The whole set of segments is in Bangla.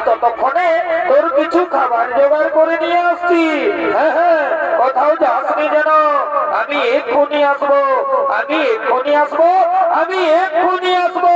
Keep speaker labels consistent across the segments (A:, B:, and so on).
A: ততক্ষণে তোর কিছু খাবার জোগাড় করে নিয়ে আসছি। হ্যাঁ হ্যাঁ, কোথাও যাসনি যেন। আমি এক্ষুনি আসবো, আমি এক্ষুনি আসবো, আমি এক্ষুনি আসবো।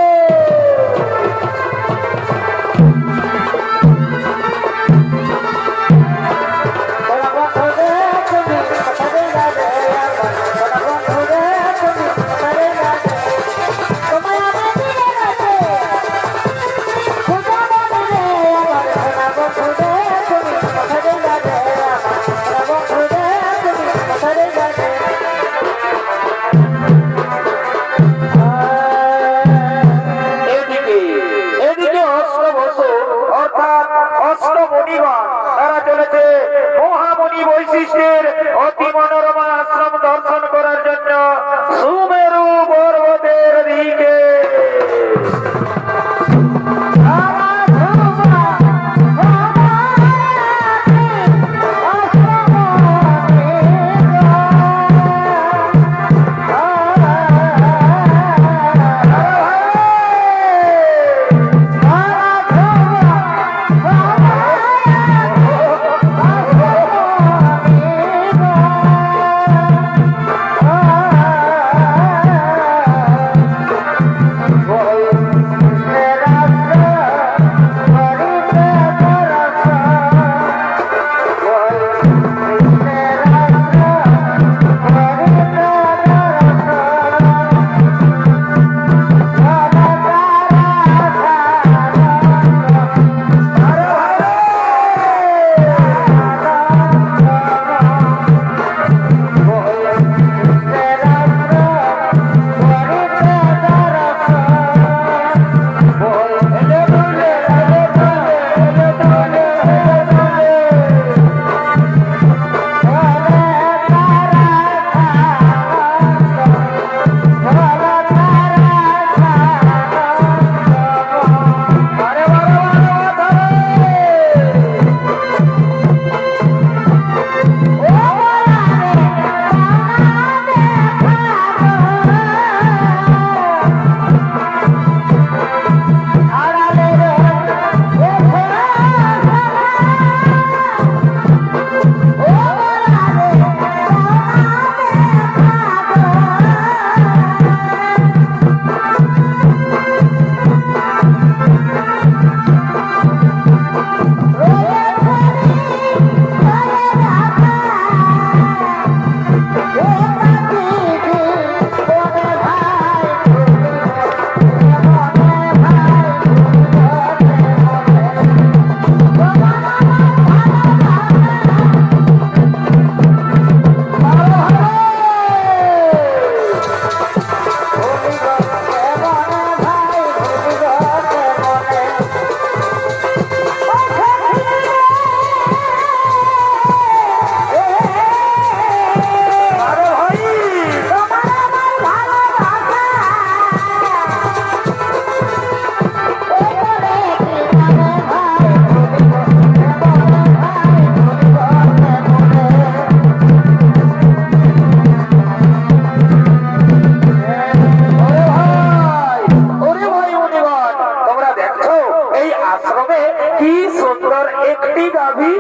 A: কি সুন্দর একটি গাভী।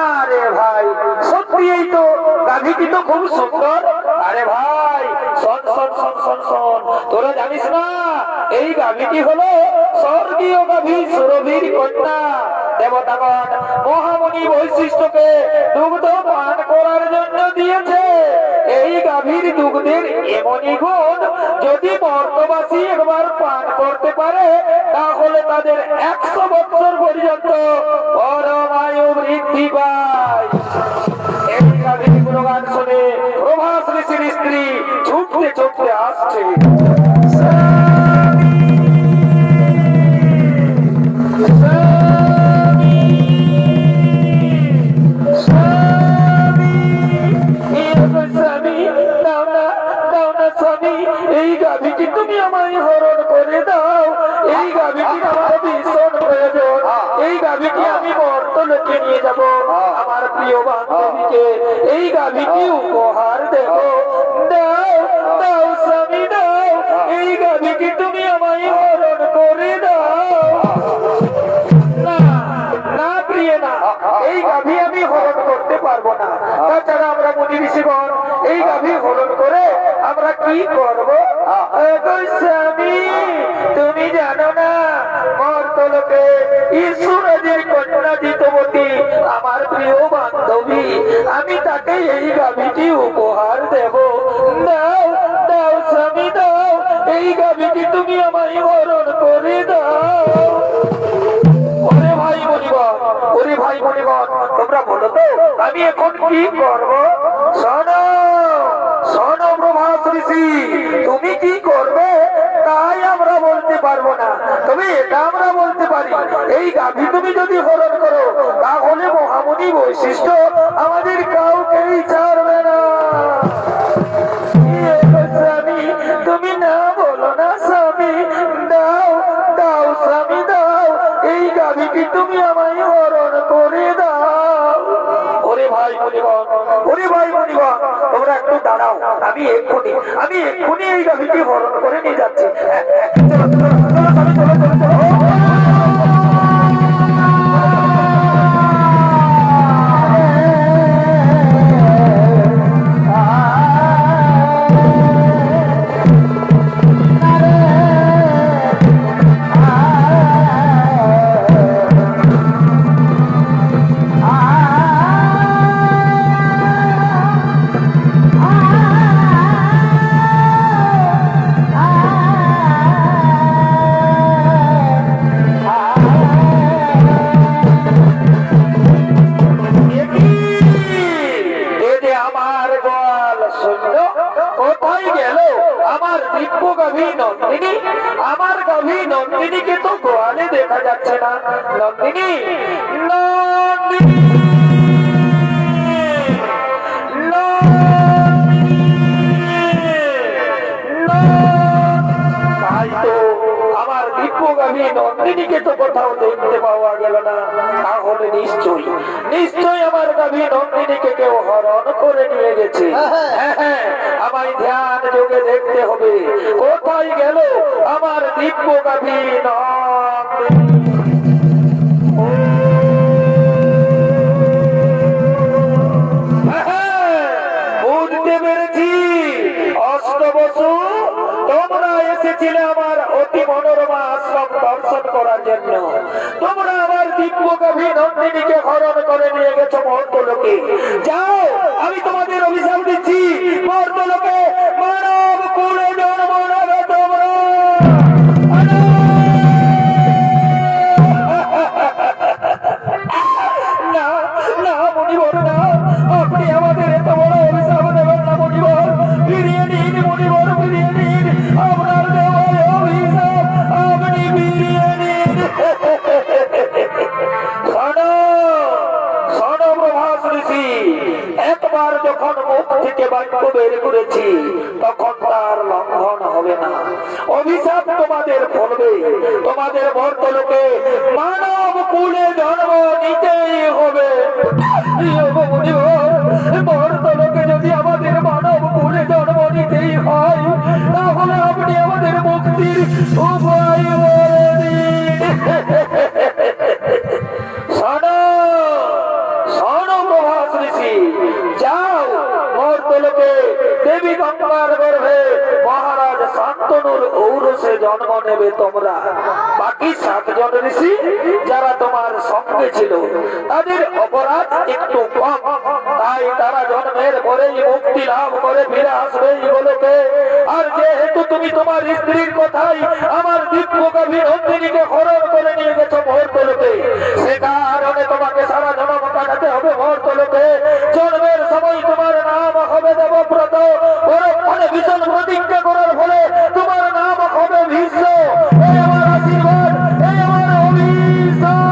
A: আরে ভাই সত্যি এই তো গাভীটি তো খুব সুন্দর। আরে ভাই শোন শোন শোন শোন শোন, তোরা জানিস না এই গাভীটি হলো স্বর্গীয় গাভী সুরভির কন্যা। দেবতাগণ মহামণি বৈশিষ্ট্যকে দুগ্ধ পান করার জন্য দিয়েছে। এই গাভীর দুগ্ধের এমনই গুণ, যদি মর্তবাসী একবার পান করতে পারে তাহলে তাদের 100 বছর পর্যন্ত পরমায়ু বৃদ্ধি পায়। এই গাভীর গুণগান শুনে প্রভাস ঋষির স্ত্রী ছুটতে ছুটতে আসছে। এই গাভীটি তুমি আমায় হরণ করে দাও। এই গাভীটি আমার ভীষণ প্রয়োজন। এই গাভীটি আমি মর্তলোকে নিয়ে যাব, আমার প্রিয় বান্ধবীকে এই গাভীটি উপহার দেব। দাও দাও স্বামী দাও, এই গাভীটি তুমি আমায় হরণ করে দাও। না না প্রিয় না, এই গাভী আমি হরণ করতে পারবো না। তাছাড়া আমরা মুনি ঋষিগণ এই গাভী হরণ করে আমরা কি করব? স্বামী তুমি জানো না মর্তলোকে ঈশ্বরের কন্যা জিতবতী আমার প্রিয় বান্ধবী, আমি তাকে এই গাভীটি উপহার দেব। দাও দাও স্বামী দাও, এই গাভীটি তুমি আমায় হরণ করে দাও। ওরে ভাই মনিগণ, ওরে ভাই মনিগণ, তোমরা বলো তো আমি এখন কি করব? শোনো শোনো প্রভাস ঋষি, তুমি কি করবে তাই আমরা বলতে পারবো না, তবে এটা আমরা বলতে পারি এই গাভী তুমি যদি হরণ করো তাহলে মহামণি বৈশিষ্ট্য আমাদের কাউকেই ছাড়বে না। স্বামী তুমি না বলো না স্বামী, দাও দাও স্বামী দাও, এই গাভীটি তুমি আমায় হরণ করে দাও। ওরে ভাই মনিগণ, ওরে ভাই মনিগণ, তোমরা একটু দাঁড়াও, আমি এক্ষুনি এই গাভীটি হরণ করে নিয়ে যাচ্ছি। চলো চলো চলো স্বামী, চলো চলো চলো। আমার গাভী নন্দিনীকে তো গোয়ালে দেখা যাচ্ছে না। নন্দিনী নন্দিনী তাই তো আমার দিব্য গাভী নন্দিনীকে তো কোথাও দেখতে পাওয়া গেল না। তাহলে নিশ্চয়ই নিশ্চয়ই আমার গাভী নন্দিনীকে কেউ হরণ করে নিয়ে গেছে। হ্যাঁ, আমায় ধ্যান যোগে দেখতে হবে কোথায় গেল আমার দিব্য গাভী নন্দিনী। বুঝতে পেরেছি অষ্টবসু, তোমরা এসেছিলে আমার অতি মনোরমা আশ্রম দর্শন করার জন্য। তোমরা আমার দিব্য গাভী নন্দিনীকে হরণ করে নিয়ে গেছো মর্তলোকে। যাও, আমি তোমাদের অভিশাপ দিচ্ছি, মর্তলোকে মানব কুলে জন্ম নেবে তোমরা। না না মনিবর না, আপনি আমাদের এত বড় অভিশাপ দেবেন না মনিবর। ফিরিয়ে নিন মনিবর, ফিরিয়ে নিন আপনার দেওয়া অভিশাপ, আপনি ফিরিয়ে নিন। শোনো শোনো প্রভাস ঋষি, একবার যখন মুখ থেকে বাক্য বের করেছি তখন তার লঙ্ঘন হবে না। অভিশাপ তোমাদের ফলবে, তোমাদের মর্তলোকে মানব কুলে জন্ম নিতেই হবে। মর্তলোকে যদি আমাদের মানব কুলে জন্ম নিতেই হয় তাহলে আপনি আমাদের মুক্তির উপায় বলে দিন। দেবী গঙ্গার গর্ভে মহারাজ শান্তনুর ঔরসে জন্ম নেবে তোমরা। বাকি 7 জন ঋষি যারা তোমার সঙ্গে ছিল তাদের অপরাধ একটু কম, তাই তারা জন্মের পরেই মুক্তি লাভ করে ফিরে আসবে ইহলোকে। আর যেহেতু তুমি তোমার স্ত্রীর কথাই আমার দিব্য কবি নন্দিনীকে হরণ করে নিয়ে গেছো মহর্তলোকে, সে কারণে তোমাকে সারা জন্ম কাটাতে হবে মহর্তলোকে। জন্মের সময় তোমার নাম হবে দেবব্রত, পরক্ষণে ভীষণ প্রতিজ্ঞা করার ফলে তোমার নাম হবে ভীষ্ম। এই আমার আশীর্বাদ, এই আমার অভিশাপ।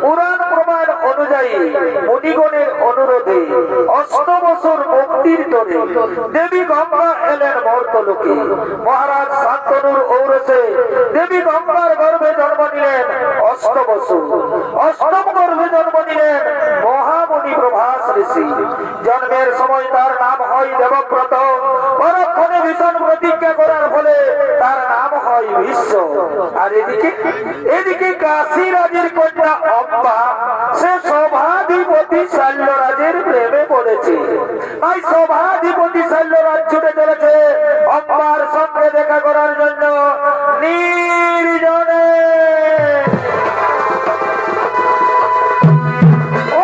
A: পুরাণ প্রমাণ অনুযায়ী মুনিগণের অনুরোধে 8 বছর মুক্তির তরে দেবী গঙ্গা এলেন মর্তলোকে। মহারাজ শান্তনুর ঔরসে দেবী গঙ্গার গর্ভে জন্ম নিলেন 8 বছর। 8ম গর্ভে জন্ম নিলেন মহামুনি প্রভাস ঋষি। জন্মের সময় তার নাম হয় দেবব্রত, পরক্ষণে ভীষণ প্রতিজ্ঞা করার ফলে তার নাম হয় ভীষ্ম। আর এদিকে কাশী রাজের কন্যা অম্বা, সে সভাধিপতি শৈলরাজের প্রেমে পড়েছে। তাই সভাধিপতি শৈলরাজ ছুটে চলেছে অম্বার সঙ্গে দেখা করার জন্য নির্জনে। Oh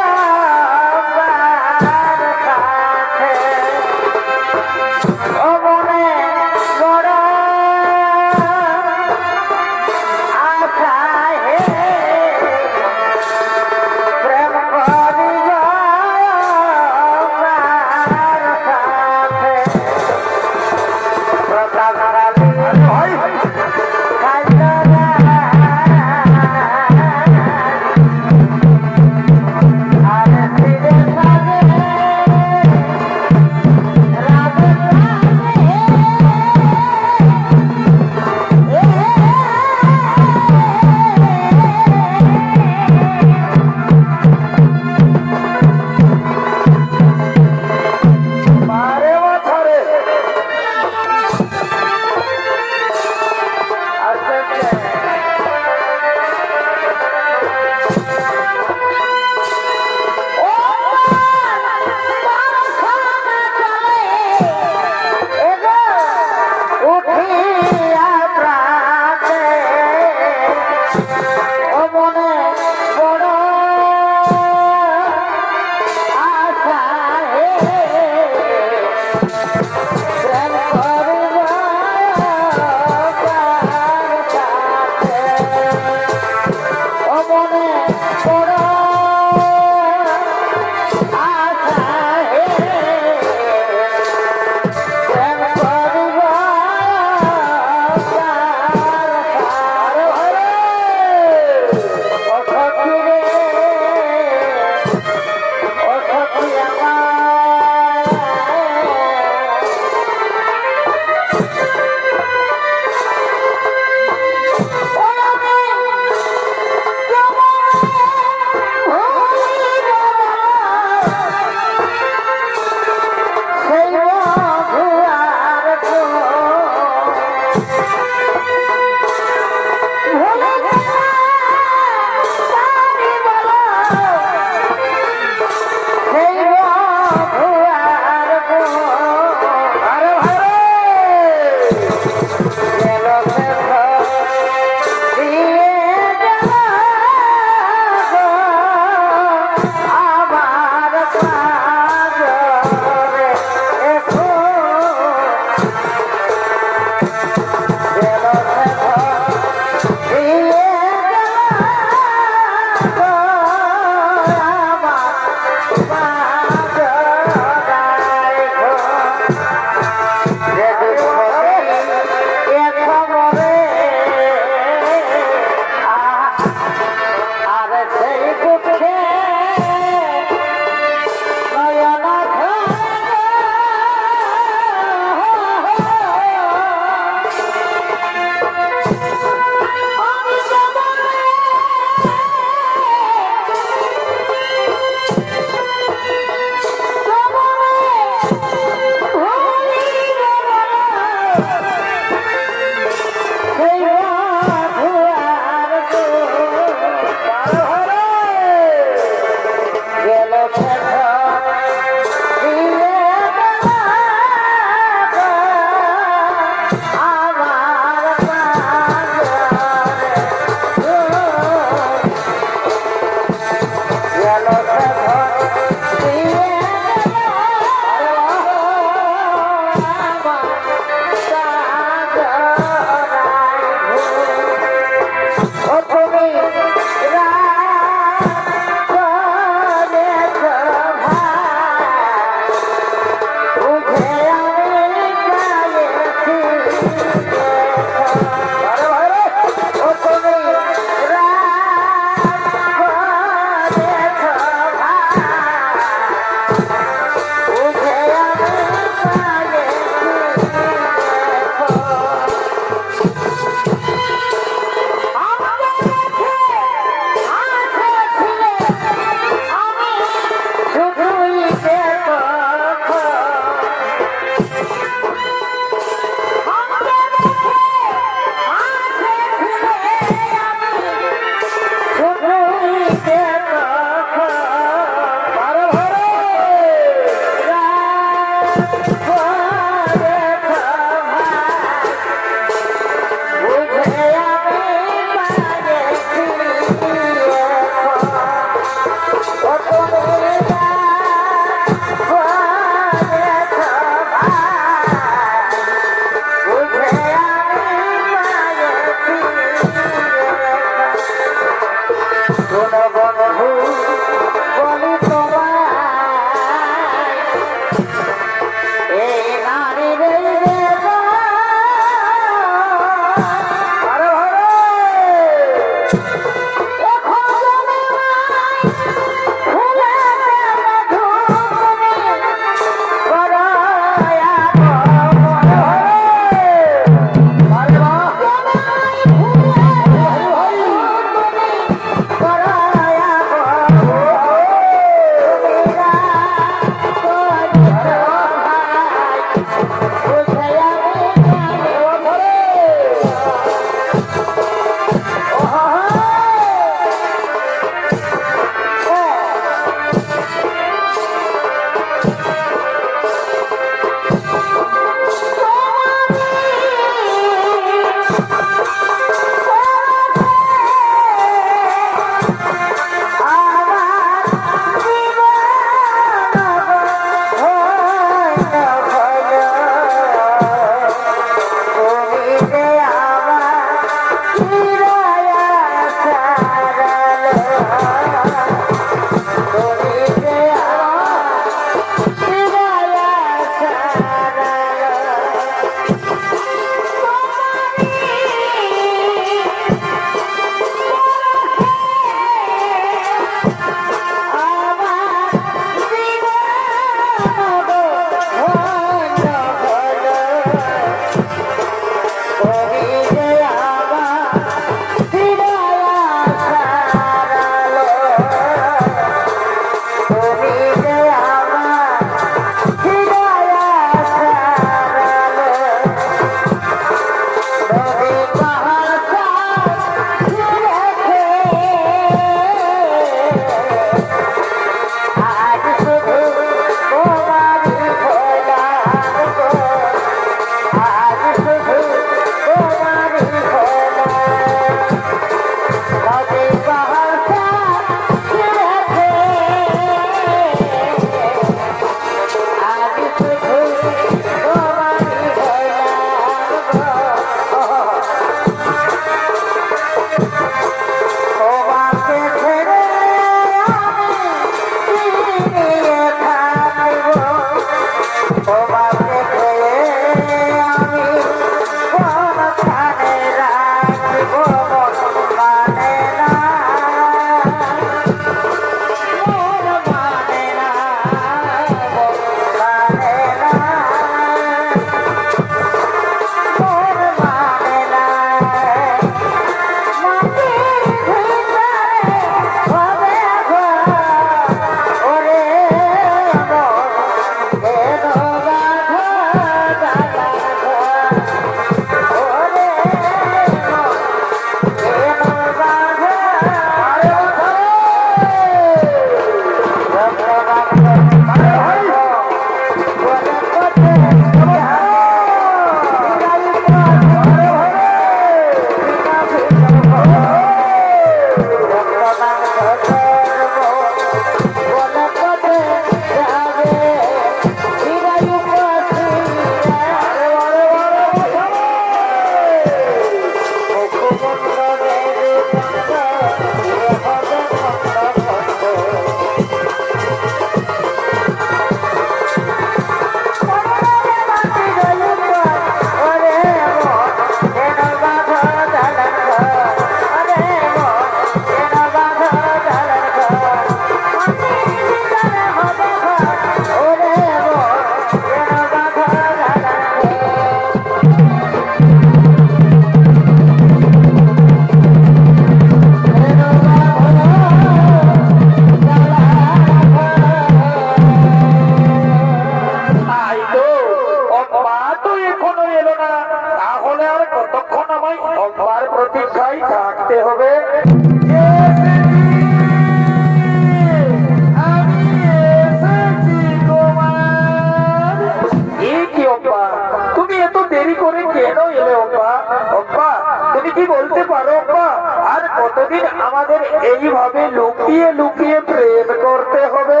A: এইভাবে লুকিয়ে লুকিয়ে প্রেম করতে হবে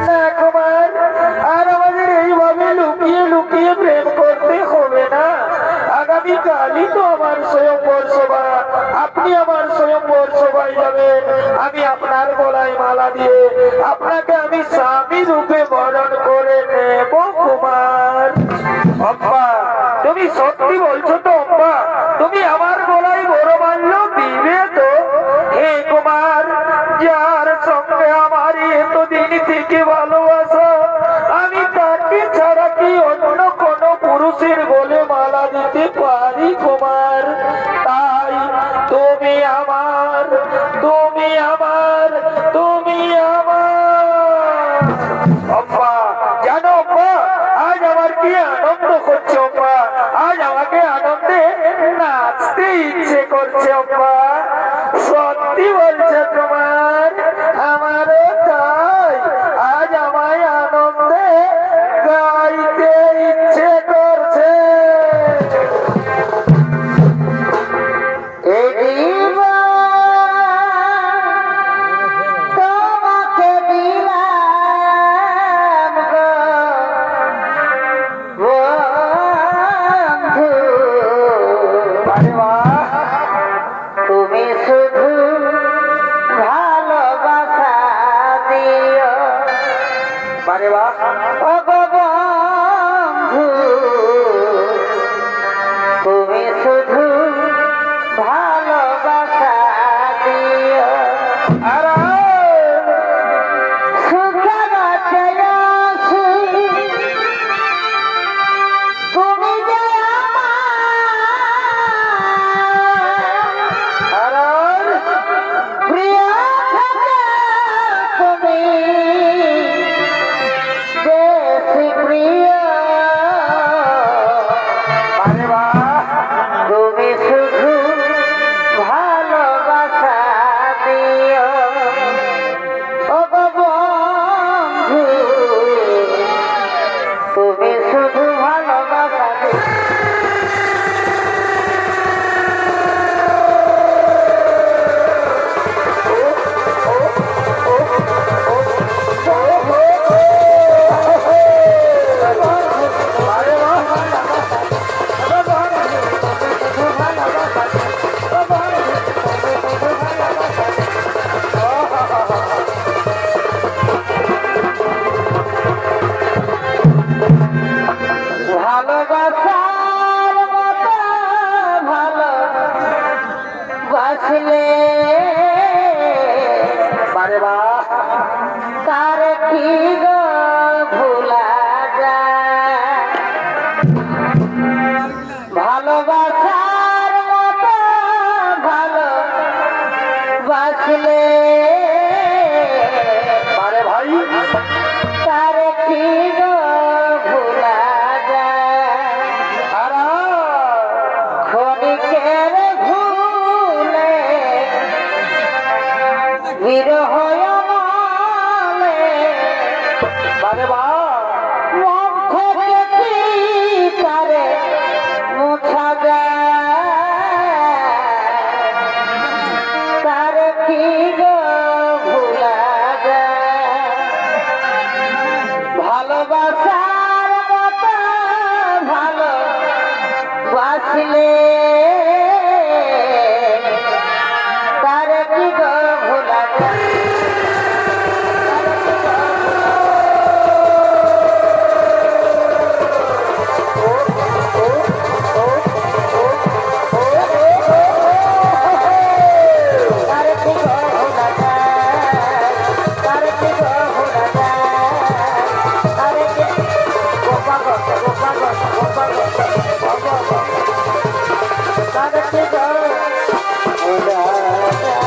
A: না কুমার, আর আমাদের এইভাবে লুকিয়ে লুকিয়ে প্রেম করতে হবে না। আগামী আগামী কালই তো আমার স্বয়ংবর সভা, আপনি আমার স্বয়ংবর সভায় যাবেন। আমি আপনার গলায় মালা দিয়ে আপনাকে আমি স্বামী রূপে বরণ করে নেব কুমার। অম্বা, তুমি সত্যি বলছো তো অম্বা? তুমি আমার গলায় বড় মাল্য দিবে তো? হে কুমার, যার সঙ্গে আমার এতদিন থেকে ভালোবাসা, আমি তাকে ছাড়া কি অন্য কোন পুরুষের গলে মালা দিতে পারি কুমার? তাই তুমি আমার, তুমি আমার, তুমি আমার। অম্বা, জানো অম্বা, আজ আমার কি আনন্দ করছে অম্বা, আজ আমাকে আনন্দে নাচতে ইচ্ছে করছে অম্বা। সত্যি বলছে তোমার, আমারও তাই, আজ আমায় আনন্দে গাইতে ইচ্ছে করছে।
B: তোমাকে দিলাম গো বন্ধু,
A: আরে বাহ,
B: তুমি শুধু ভালোবাসা দিও
A: আরে বাহ,
B: ও গো বন্ধু, তুমি শুধু ভালোবাসা দিও।
A: আরে
B: সুখে বাঁচে আছি, তুমি যে আমার
A: আরে
B: প্রিয় থাকে, তুমি বেশি প্রিয়।
A: আরে বাহ,
B: তুমি শুধু ভালোবাসা দিও ও গো বন্ধু, তুমি শুধু ভালোবাসা দিও।
A: আরে বাহ,
B: ভালোবাসার মতো ভালোবাসলে
A: আরে বাহ,
B: তার কি গো ভোলা যায়? ভালোবাসার মতো ভালোবাসলে
A: আরে ভাই,
B: তার কি গো ভোলা যায়?
A: আরে
B: ক্ষণিকের ভুলে বিরহ মনে
A: আরে বাহ,
B: মন থেকে কি তারে মোছা যায়? তার কি গো ভোলা যায়? ভালোবাসার মতো ভালোবাসলে তার কি গো ভোলা যায়? তার কি গো ভোলা যায়? তার কি গো ভোলা যায়? তার কি গোপা গোপা গোপা গোপা গোপা গোপা তার কি গো ভোলা যায়?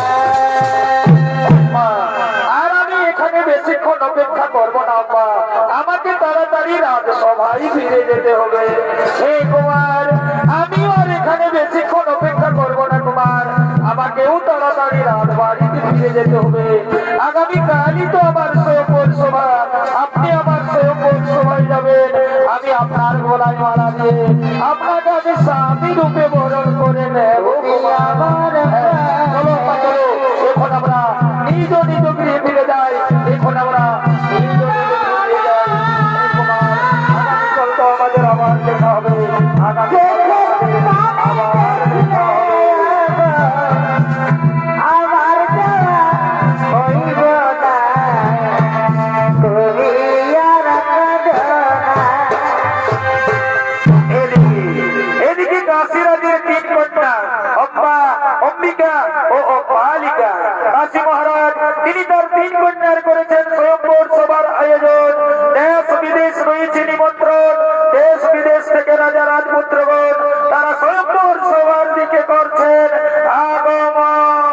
A: আর আমি এখানে বেশিক্ষণ অপেক্ষা করবো না আব্বা, আমাকে তাড়াতাড়ি রাজসভায় ফিরে যেতে হবে। হে কুমার, আমিও আর এখানে বেশিক্ষণ অপেক্ষা করবো না কুমার, আমাকেও তাড়াতাড়ি রাজবাড়িতে ফিরে যেতে হবে। আগামী কালই তো আমার স্বয়ংবর সভা, আপনি আমার স্বয়ংবর সভায় যাবেন। আমি আপনার গলায় মালা দিয়ে আপনাকে আমি স্বামী রূপে বরণ করে নেব কুমার। চলো আব্বা, চলো, এখন আমরা নিজ নিজ গৃহে ফিরে যাই। এখন আমরা নিজ নিজ গৃহে ফিরে যাই। হে কুমার, আগামীকাল তো আমাদের আবার দেখা হবে। আগামীকাল তিন কন্যার করেছেন স্বয়ংবর সভার আয়োজন। দেশ বিদেশ রয়েছে নিমন্ত্রণ, দেশ বিদেশ থেকে রাজা রাজপুত্রগণ তারা স্বয়ংবর সভার দিকে করছেন আগমন।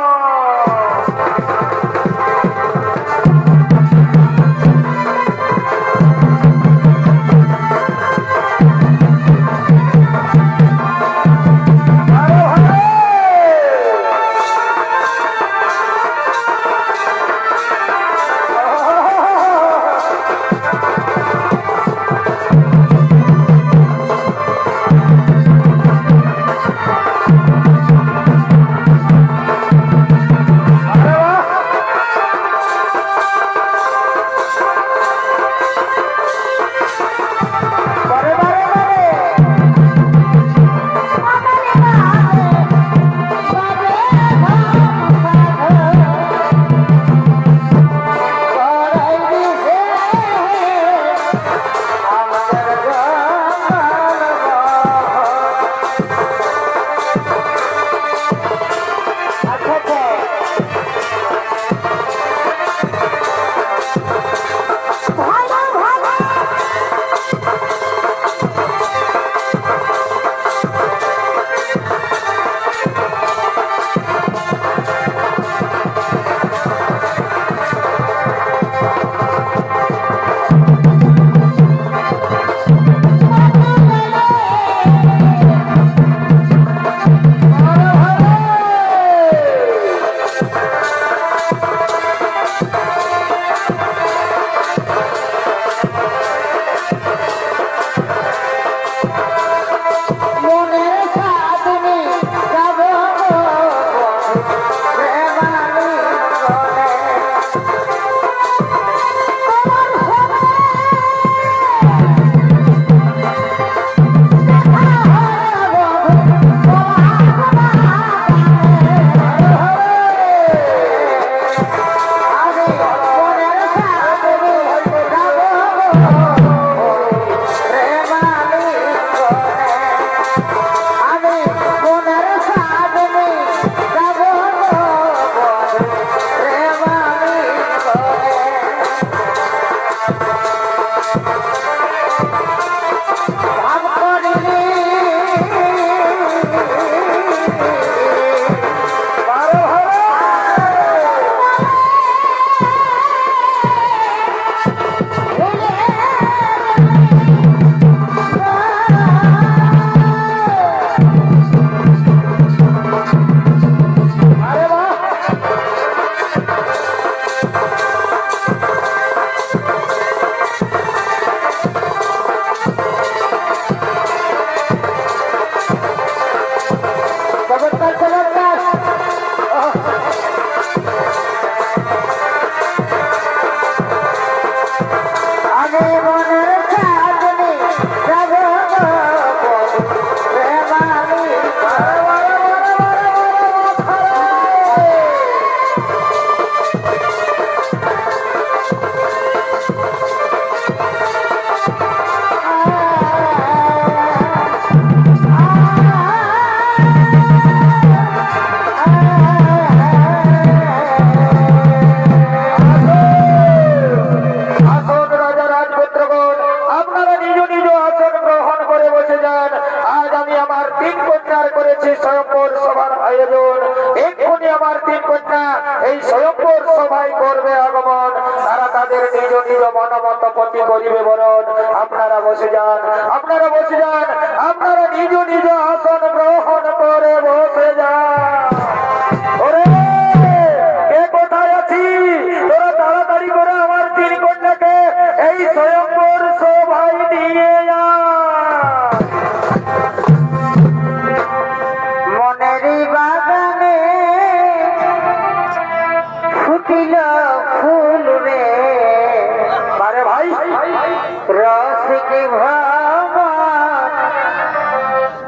B: रसिक भवन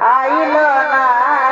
B: आइल ना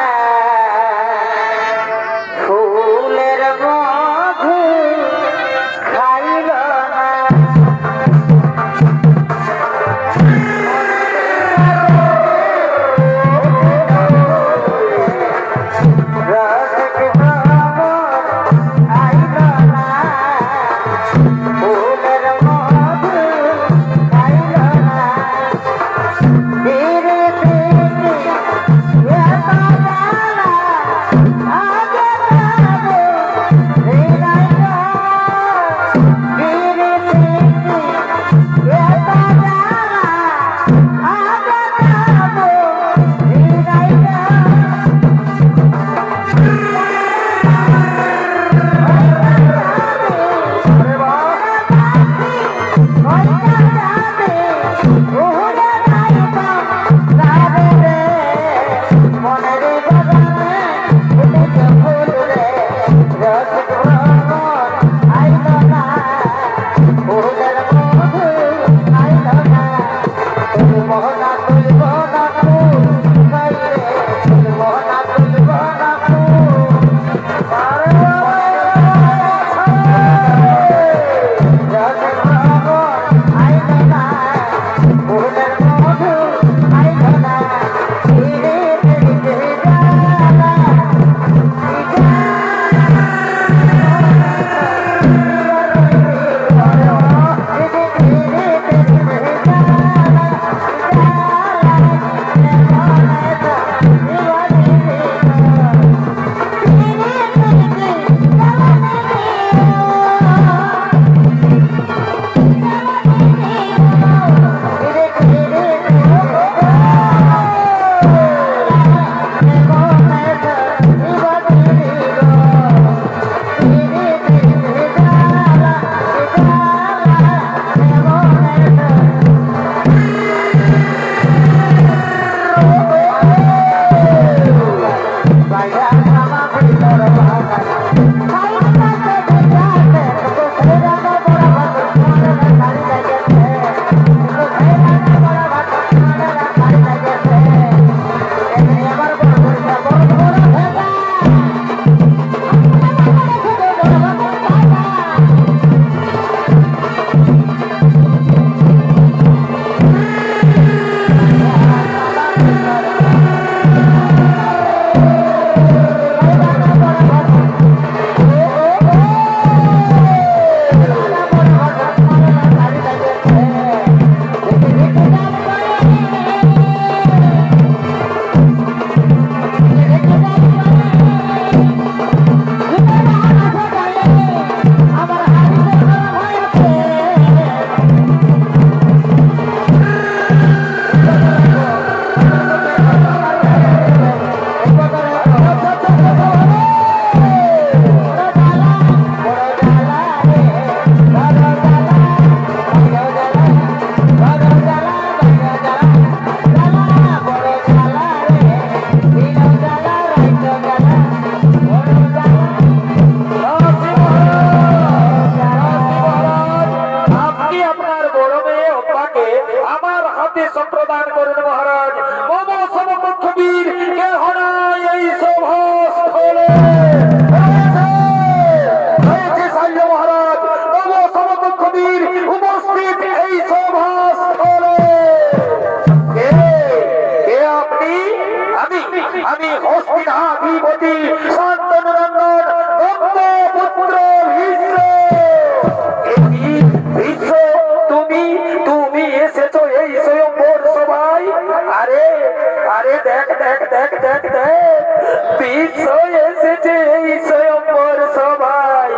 A: বিশ্ব এসেছে এই স্বয়ম্বর সভায়।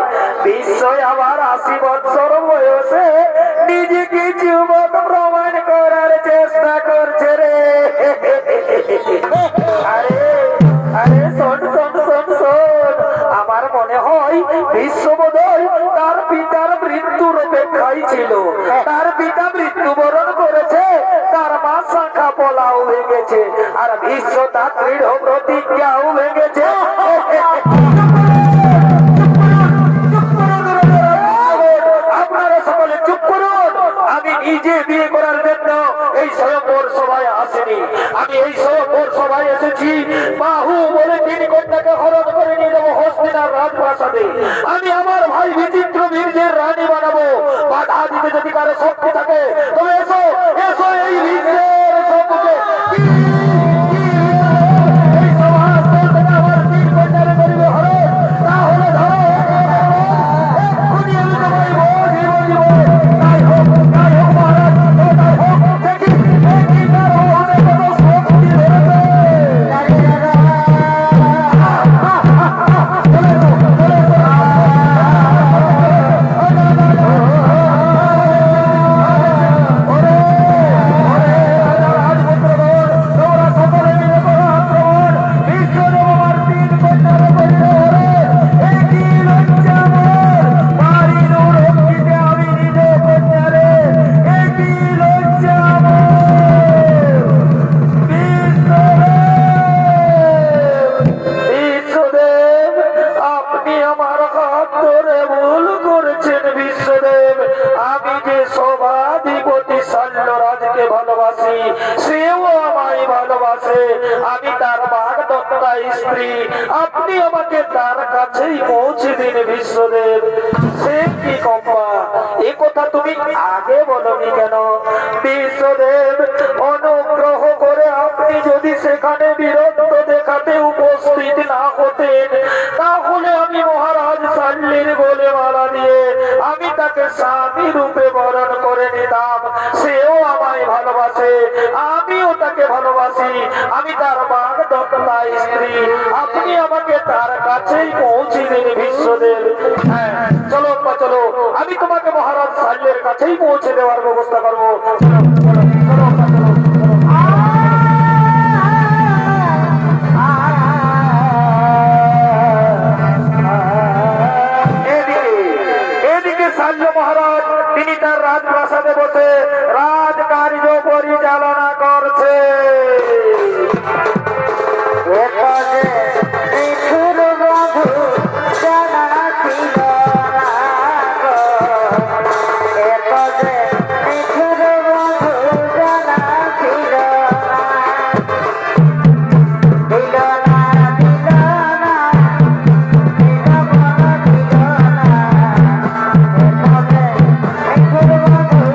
A: বিশ্ব আবার 80 বৎসর বয়সে নিজেকে যুবক প্রমাণ করার চেষ্টা করছে রে। আরে আরে শোন শোন শোন শোন, আমার মনে হয় বিশ্ববোধই তার পিতার মৃত্যুর অপেক্ষায় ছিল। তার পিতা মৃত্যুবরণ করেছে, তার মা শাখা পলাও ভেঙেছে, আর বিশ্ব তার দৃঢ় প্রতিজ্ঞাও ভেঙেছে। আপনারা সকলে চুপ করুন। আমি নিজে বিয়ে করার জন্য এই স্বয়ম্বর সভায় আসিনি। আমি এই স্বয়ম্বর সভায় এসেছি বাহু বলে 3 কন্যাকে হরণ করে নিয়ে যাবো হস্তিনার রাজপ্রাসাদে। আমি আমার ভাই বিচিত্র বীর্যের রানী বানাবো। বাধা দিতে যদি কারো শক্তি থাকে তবে এসো এসো এই বীর্যের সম্মুখে। এই সভাস্থল থেকে আমার 3 কন্যাকে করিবে হরণ। তাহলে ধরো এক্ষুনি আমি তোমায় বলিব। তাই হোক মহারাজ, তাই হোক। দেখি দেখি তার মনে কত শক্তি ধরেছে। বিশ্বদেব, আপনি আমার হাত ধরে ভুল করেছেন। বিশ্বদেব, আমি যে সভাধিপতি শাল্যরাজকে ভালোবাসি, সেও আমায় ভালোবাসে। আমি তার বাগদত্তা স্ত্রী। আপনি আমাকে তার কাছেই পৌঁছে দিন বিশ্বদেব। সে কি কম্পা, এ কথা তুমি আগে বলনি কেন? বিশ্বদেব, অনুগ্রহ করে আপনি যদি সেখানে বীরত্ব দেখাতে উপস্থিত না হতেন, তাহলে আমি মহারাজ শাল্যের গলে মালা দিয়ে আমি তাকে স্বামী রূপে বরণ করে নিতাম। সেও আমায় ভালোবাসে, আমিও তাকে ভালোবাসি। আমি তার বাগদত্তা স্ত্রী। আপনি আমাকে তার কাছেই পৌঁছে দিন বিশ্বদেব। হ্যাঁ, চলো চলো, আমি তোমাকে মহারাজ শাল্যের কাছেই পৌঁছে দেওয়ার ব্যবস্থা করবো। চলো চলো চলো চলো। এদিকে শাল্য মহারাজ, তিনি তার রাজপ্রাসাদে বসে রাজকার্য পরিচালনা করছে।
B: Thank you.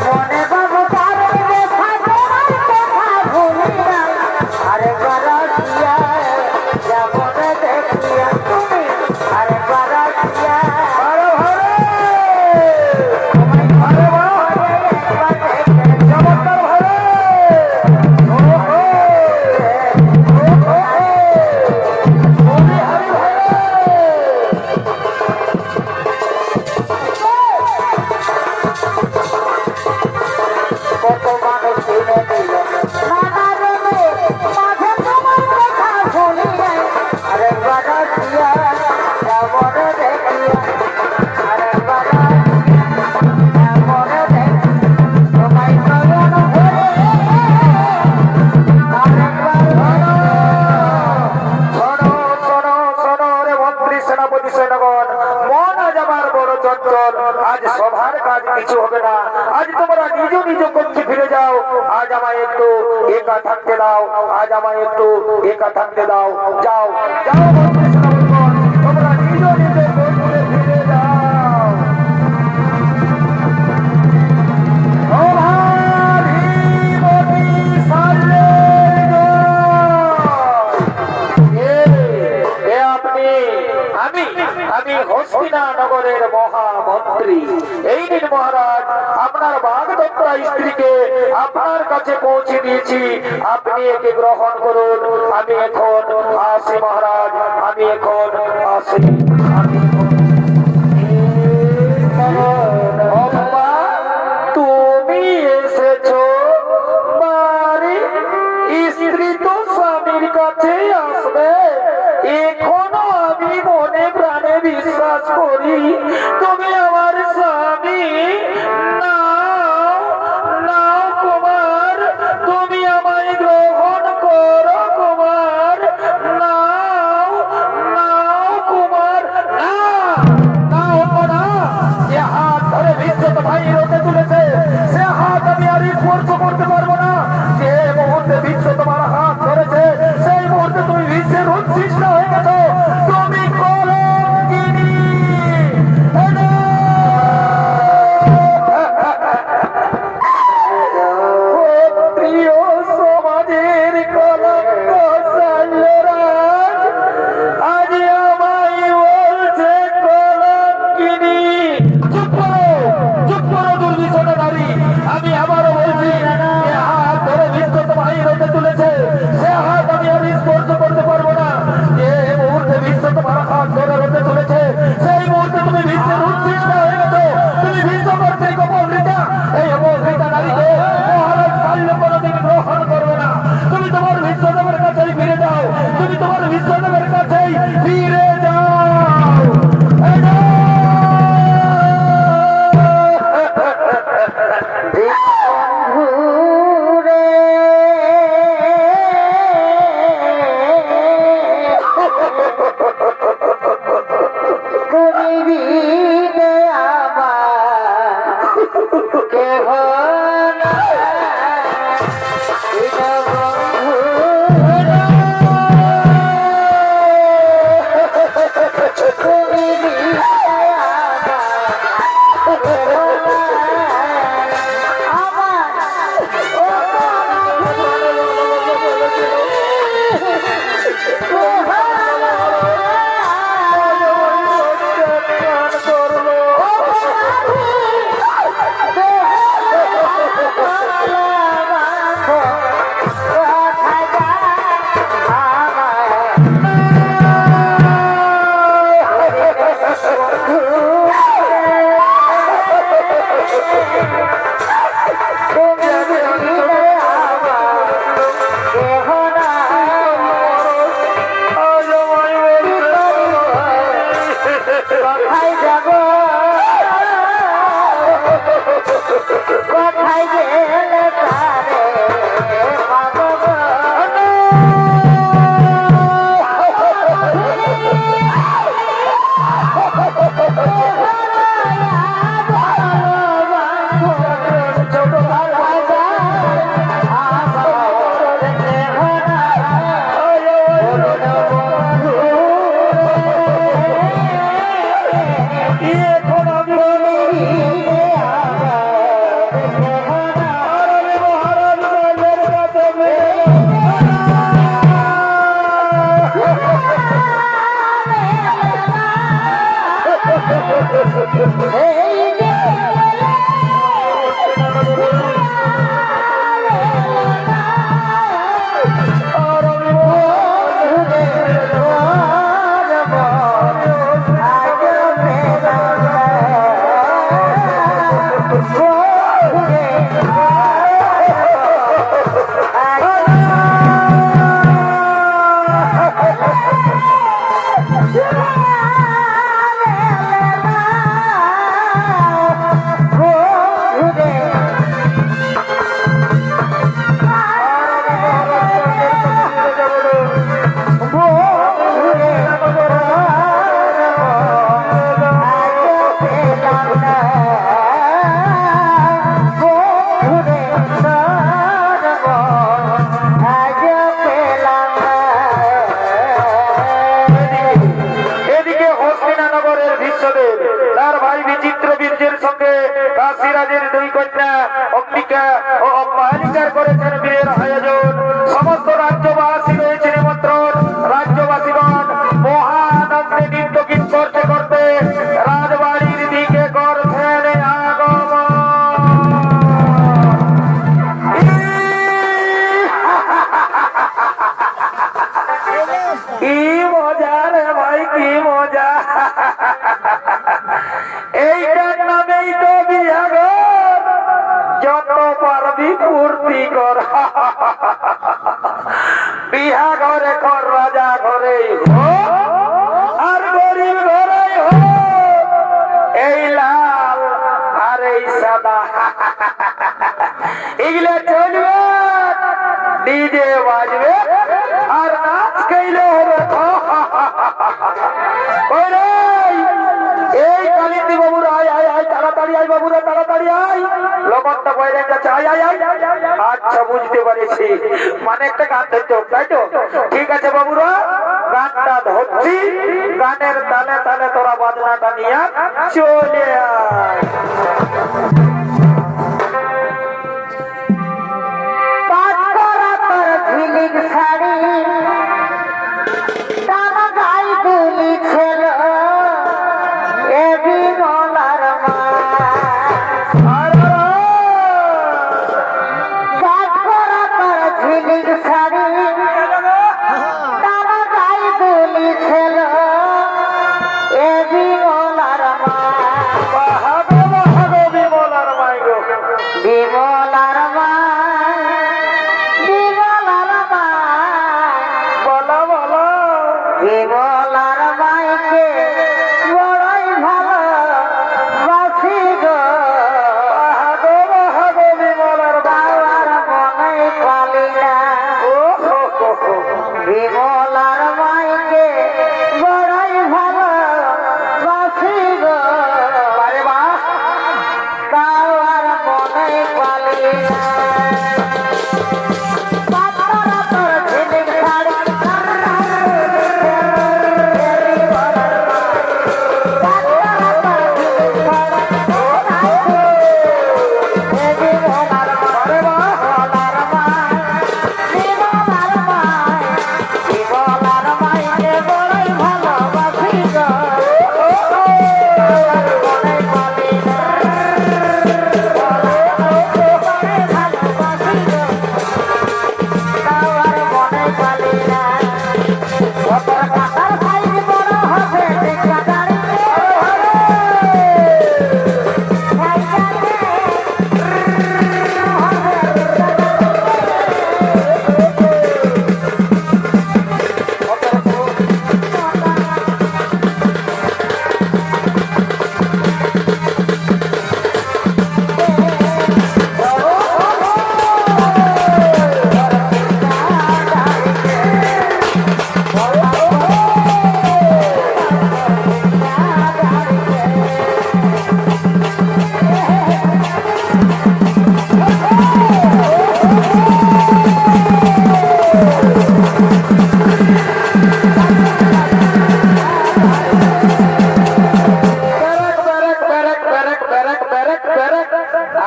B: মনে বাবু তারে দেখা তোমার কথা ভুলি না আরে বারাতিয়া যাবো রে দেখিয়া তুমি আরে বারাতিয়া
A: আরে ভারে আরে বাহ চমৎকার ভারে ওহো ওরে হরি ভারে
B: কত মানুষ কিনে দিল নানা রঙে মাঝে তোমার কথা ভুলি না আরে বারাতিয়া যাবো রে দেখিয়া আরে বারাতিয়া যাবো রে দেখিয়া তোমায় নয়ন ভরে আরেকবার
A: শোনো শোনো শোনো রে মন্ত্রী সেনাপতি সেনাগণ মন আজ আমার বড় চঞ্চল আজ সভার কাজ কিছু হবে না আজ তোমরা নিজ নিজ কক্ষে ফিরে যাও আজ আমায় একটু একা থাকতে দাও আজ আমায় একটু একা থাকতে দাও যাও যাও মন্ত্রী সেনাপতিগণ তোমরা নিজ নিজ কক্ষে ফিরে যাও সভাধিপতি সাল্লের এ আপনি আমি হস্তিনা নগরের মহামন্ত্রী এই দিন মহারাজ আপনার বাগদত্তা স্ত্রীকে আপনার কাছে পৌঁছে দিয়েছি আপনি একে গ্রহণ করুন আমি এখন আসি মহারাজ আমি এখন আসি অম্মা, তুমি এসেছো বাড়ি স্ত্রী তো স্বামীর কাছে আসবে এখনো আমি মনে প্রাণে বিশ্বাস করি তুমি আমার স্বামী নাও নাও কুমার তুমি আমায় গ্রহণ করো কুমার নাও নাও কুমার না না অন্য না যে হাত ধরে বিশ্বত ভাই রোদে তুলেছে সে হাত আমি আর স্পর্শ করতে পারবো না যে মুহূর্তে বিশ্ব তোমার হাত ধরেছে সেই মুহূর্তে তুমি বিশ্বের উচ্ছিষ্ট হয়ে গেছো তুমি কলঙ্কিনী প্রিয় সমাজের কলঙ্ক সাল্যরাজ আজ আমায় বলছে কলঙ্কিনী চুপ করো দুর্বিষণ নারী আমি আবারও বলছি যে হাত ধরে বিশ্বত ভাই রোদে তুলেছে সে হাত আমি আর স্পর্শ করতে পারবো না যে মুহূর্তে বিশ্ব তোমার হাত ধরে রোদে তুলেছে সেই মুহূর্তে তুমি বিশ্বের উচ্ছিষ্ট হয়ে গেছো তুমি বিশ্বকর্ত্রীক অপহৃতা এই অপহৃতা নারীকে মহারাজ কাল্য কোনোদিন গ্রহণ করবে না তুমি তোমার বিশ্বদেবের কাছেই ফিরে যাও তুমি তোমার বিশ্বদেবের কাছেই ফিরে যাও
B: বন্ধুরে তুমি বিনে আমার কেহ নাই। বিনা বন্ধুরে তুমি বিনে আমার কেহ নাই। আমার ও কোথায় যাব কোথায় গেলে তারে পাবো গো?
A: মহারাজের দুই কন্যা অম্বিকা ও অম্বালিকার করেছেন বিয়ের আয়োজন। সমস্ত রাজ্যবাসী রয়েছে নিমন্ত্রণ। রাজ্যবাসীগণ মহানন্দে নৃত্য গীত করতে করতে রাজবাড়ির দিকে করছেন আগমন। কি মজা রে ভাই, কি মজা! এইটার নামেই তো বিয়া গো। যত পারবি ফুর্তি কর। বিয়া ঘরে কর, রাজা ঘরে হো আর গরিব ঘরে হো। এই লাল আর এই সাদা এগুলো চলবে, ডিজে বাজবে আর নাচ খেলে হবে। এই কালিন্দী বাবুরা আয় আয় আয়, তাড়াতাড়ি আয় বাবুরা, তাড়াতাড়ি আয়। লগনটা বাইরে যাচ্ছে, আয় আয় আয়। আচ্ছা, বুঝতে পারছি, মানে একটা গান ধরতে হবে, তাই তো? ঠিক আছে বাবুরা, গানটা ধরছি। গানের তালে তালে তোরা বাজনাটা নিয়ে চলে আয়।
B: ঝিলিক শাড়ি টানা গাই দুলি ছিল এ বিমলার মা। কাজ করা তার ঝিলিক শাড়ি টানা গাই দুলি ছিল এ বিমলার মা।
A: বিমলার মাই গো,
B: বিমলার মা, বিমলার মাইকে বড়ই ভালো বাসি গো।
A: বিমলার
B: বাবার মনে পালি না। বিমলার মাইকে বড়ই ভালো বাসি গো। বাবার মনে পালি না।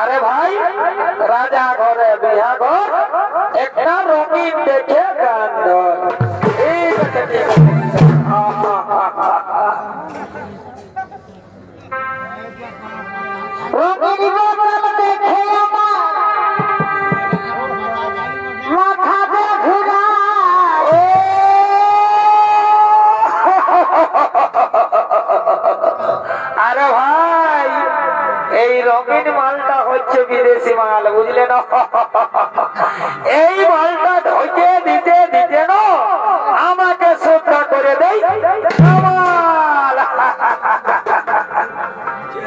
A: আরে ভাই, রাজা ঘরে বিয়া ঘর, একটা রঙিন দেখে গান ধর। ঠিক আছে, ঠিক আছে।
B: রঙিন বদল দেখে আমার মাথাতে ঘুরায়।
A: আরে ভাই, এই রঙিন মালটা হচ্ছে বিদেশি মাল, বুঝলে না? এই মালটা ঢোকে দিতে দিতে না আমাকে শ্রদ্ধা করে দেয় কামাল।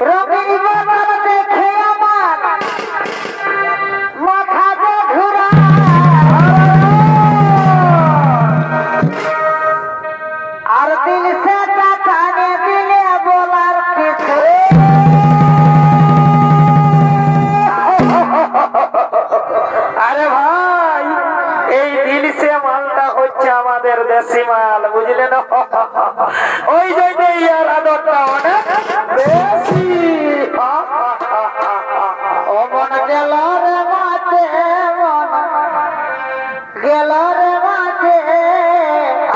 B: রঙিন বদল দেখে আমার মাথাতে ঘুরায়। আর দিল সে টাকানে দিলে বলার কিছু।
A: আরে ভাই, এই দিল সে মালটা হচ্ছে আমাদের দেশি মাল, বুঝলে না? ওই জন্য ইয়ার আদরটা অনেক বেশি।
B: মন গেল রে মাঝে মন গেল রে মাঝে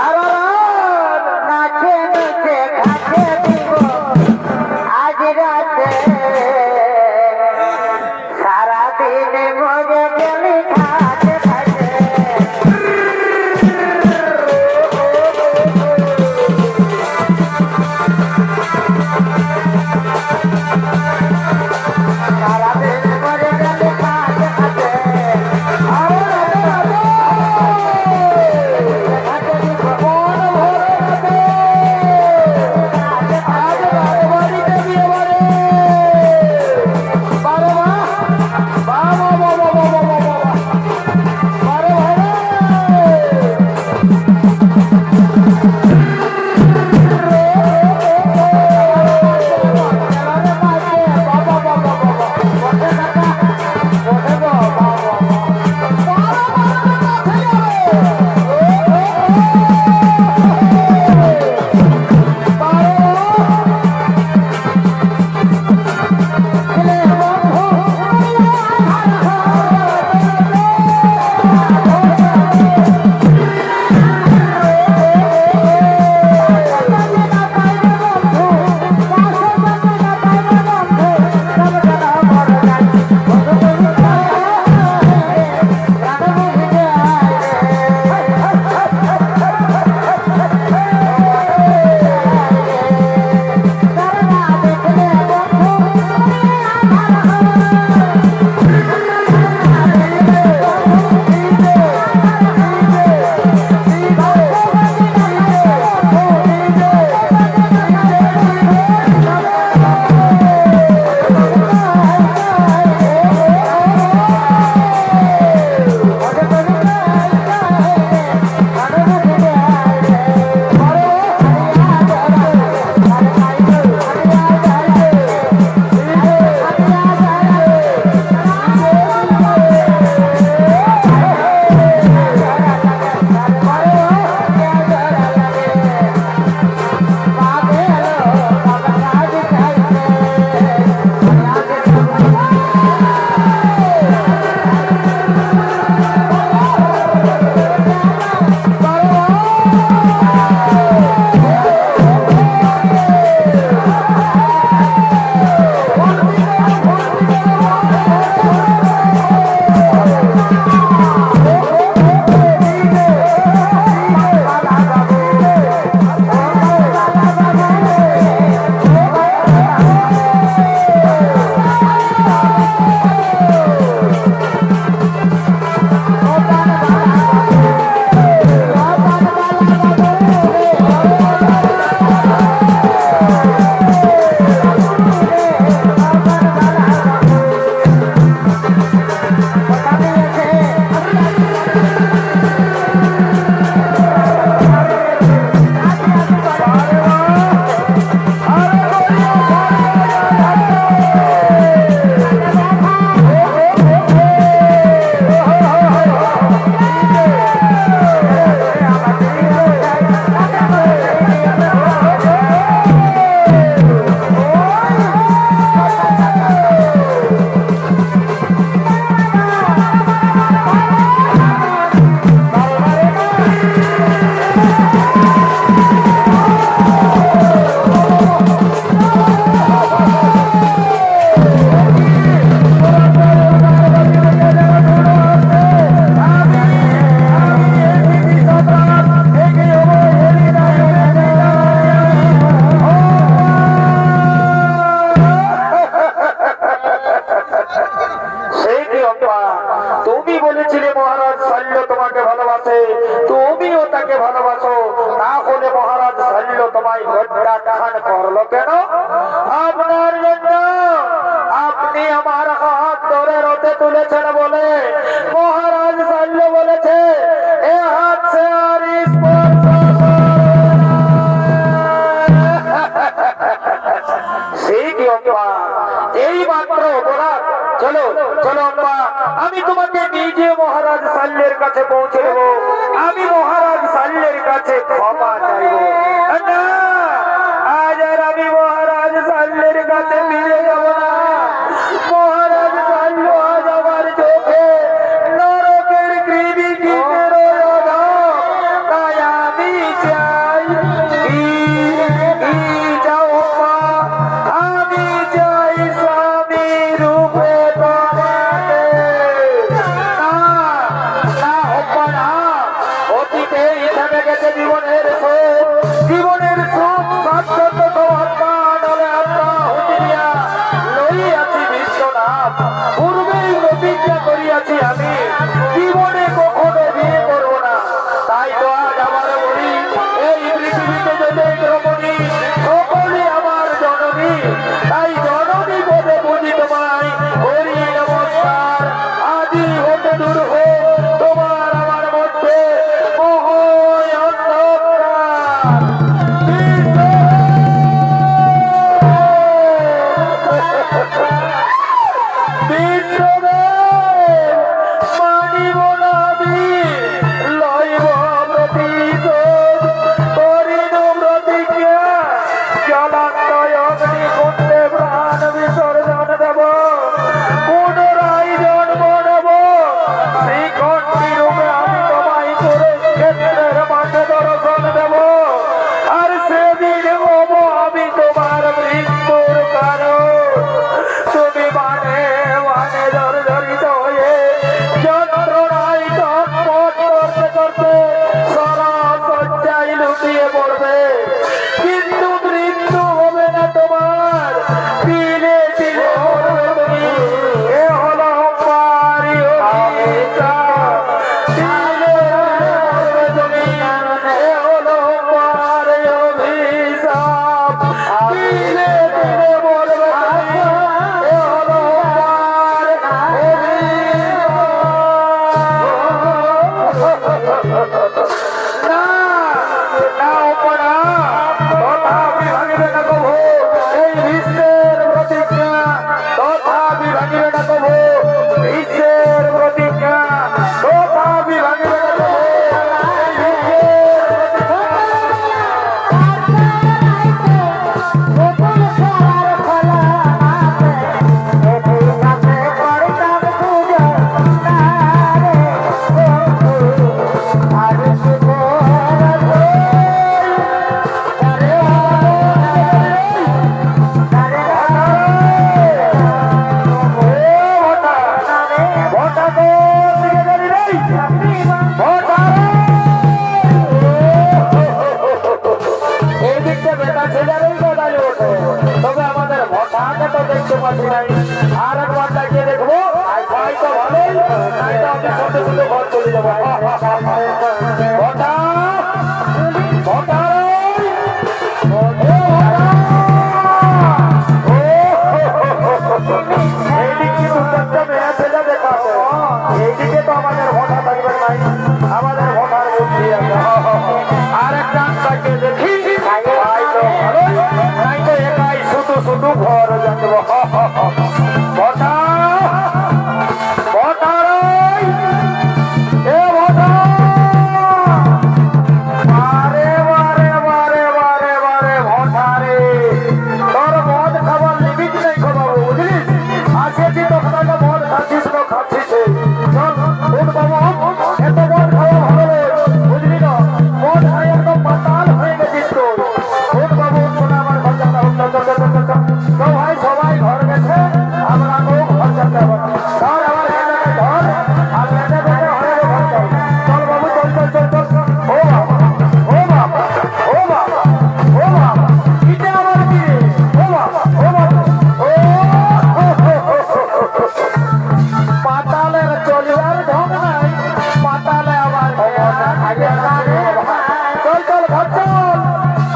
A: আবার
B: নাচে নিচে ঘাটে দিব আজ রাতে সারাদিন মজে গেলি ঘাটে ঘাটে সারাদিন মজে গেলি ঘাটে ঘাটে ঘাটে দিব
A: মন ভরে গেছে। আজ বাড়িতে বিয়ে বাড়ি। বারে বাহ, বাহ, বাহ, বাহ, বাহ, বাহ, বাহ, বাহ, বাহ। বারে বারে। তুমি বলেছিলে মহারাজ শল্য তোমাকে ভালোবাসে, তুমিও তাকে ভালোবাসো, না হলে মহারাজ শল্য তোমায় প্রত্যাখ্যান করলো কেন? আপনার জন্য আপনি আমার হাত ধরে রথে তুলেছেন বলে মহারাজ শল্য বলেছে এ হাত সে আর স্পর্শ সেই কি অম্পা, এই মাত্র অপরাধ। চলো চলো অম্পা, আমি তোমাকে নিজে মহারাজ শল্যের কাছে পৌঁছে দেবো, আমি মহারাজ শল্যের কাছে ক্ষমা চাইবো। না, আজ আর আমি মহারাজ শল্যের কাছে ফিরে যাব না। মহারাজ শল্য পূর্বেই প্রতিজ্ঞা করিয়াছি আমি জীবনে কখনো বিয়ে করব না। তাই তো আজ আমার বলি এই পৃথিবীতে যত রমণী সকলে আমার জননী। তাই জননী পদে বুঝি তোমায় করি নমস্কার। আদি হতে দূর হোক তোমার আমার মধ্যে মোহ অন্ধকার। আর সেদিন হব আমি তোমার মৃত্যুর কারণ। তুমি মানে মানে জর্জরিত হয়ে যন্ত্রণায় চটপট করতে করতে সারা শয্যায় লুটিয়ে পড়বে, কিন্তু মৃত্যু হবে না তোমার। দিলে দিলে মরবে তুমি, এ হলো পারি অভিশাপ। দিলে মরবে তুমি, এ হলো পারি অভিশাপ। দিলে দিলে মরবে তুমি, এ হলো পারি অভিশাপ। না না অপরা তথাপি ভাঙিবে না কভু এই বিশ্বের প্রতিজ্ঞা। তথাপি ভাঙিবে না কভু বিশ্বের প্রতিজ্ঞা। তথাপি ভাঙিবে না কভু এই বিশ্বের এই দিকটা বেটা ছেলেরই গদালি ওঠে, তবে আমাদের ভটাকে তো দেখতে পাচ্ছি নাই। আর একবার তাকিয়ে দেখবো, হয়তো ভালোই, নয়তো আমি ছোট ছোট ঘর চলে যাবো। ভটা ভটা এইদিকে দু চারটা মেয়ে ছেলে দেখাবো, এইদিকে তো আমাদের ভটা থাকবে নাই। আমাদের ভটার বুদ্ধি আছে। আর একটা তাকে দেখি, হয়তো ভালোই, নয়তো একাই শুধু শুধু ঘর যাবো। ভটা ভটা এ ভটা বারে বারে বারে বারে বারে ভটা রে, তোর মদ খাবার লিমিট নেই খাবো, বুঝলিস? আসেছি তো খাটা মদ খাচ্ছিস তো খাচ্ছিস। চল উঠ বাবু, এত মদ খাওয়া ভালো রে, বুঝলি না? মদ খাই একদম মাতাল হয়ে গেছিস তো। উঠ বাবু, শোনা আমার ঘর যাতা হোক। তো ভাই সবাই ঘর গেছে, আমরা তো ঘর যাতে হবে। ধর আমার এলাকায় ধর, আর বেঁধে বেঁধে হয়ে ঘর যাও। চল বাবু, চল চল চল চল। ও বাবা ও বাবা ও বাবা ও বাবা, ইটা আমার কি রে? ও বাবা ও বাবা ও পাতালের চলিবার ঢং নাই, পাতালে আবার চল চল ঘর চল,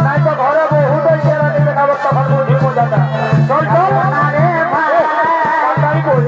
A: নাই তো ঘরে বহু দইছে রাতে দেখাবো, তখন বুঝি মজাটা। চল চল তাড়াতাড়ি বল,